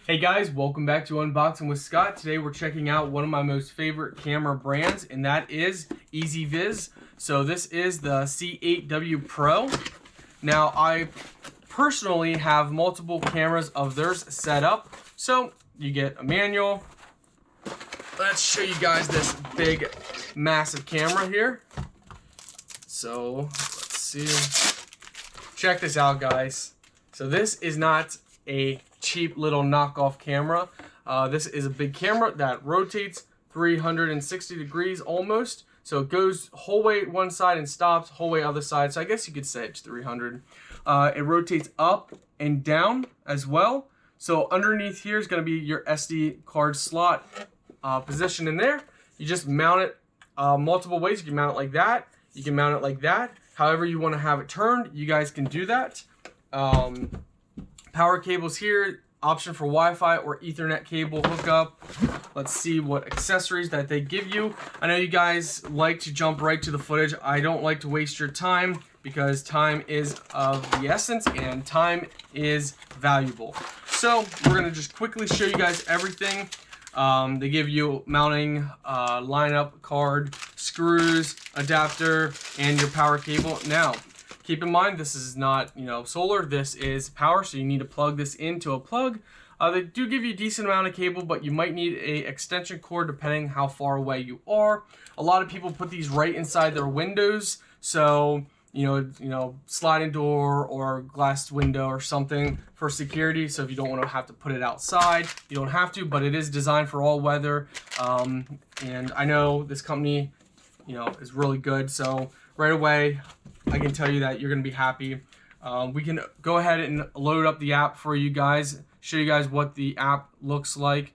Hey guys, welcome back to Unboxing with Scott. Today we're checking out one of my most favorite camera brands, and that is EZVIZ. So this is the C8W Pro. Now I personally have multiple cameras of theirs set up. So you get a manual. Let's show you guys this big, massive camera here. So let's see. Check this out, guys. So this is not a cheap little knockoff camera. This is a big camera that rotates 360 degrees almost. So it goes whole way one side and stops whole way other side. So I guess you could say it's 300. It rotates up and down as well. So underneath here is going to be your SD card slot position in there. You just mount it multiple ways. You can mount it like that. You can mount it like that. However you want to have it turned, you guys can do that. Power cables here, option for Wi-Fi or Ethernet cable hookup. Let's see what accessories that they give you. I know you guys like to jump right to the footage. I don't like to waste your time because time is of the essence and time is valuable. So we're gonna just quickly show you guys everything. They give you mounting, lineup card, screws, adapter, and your power cable. Now, keep in mind, this is not, solar. This is power, so you need to plug this into a plug. They do give you a decent amount of cable, but you might need a extension cord depending how far away you are. A lot of people put these right inside their windows, so sliding door or glass window or something for security. So if you don't want to have to put it outside, you don't have to, but it is designed for all weather. And I know this company, is really good. So right away, I can tell you that you're going to be happy. We can go ahead and load up the app for you guys, show you guys what the app looks like.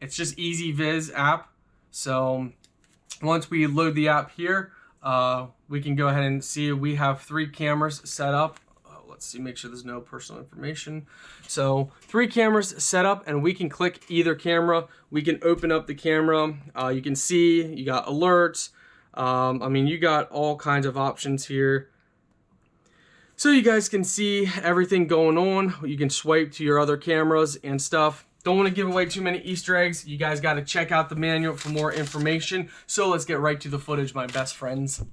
It's just EZVIZ app. So once we load the app here, we can go ahead and see we have 3 cameras set up. Let's see, make sure there's no personal information. So 3 cameras set up, and we can click either camera. We can open up the camera. You can see you got alerts. You got all kinds of options here. So you guys can see everything going on. You can swipe to your other cameras and stuff. Don't want to give away too many Easter eggs. You guys got to check out the manual for more information. So let's get right to the footage, my best friends.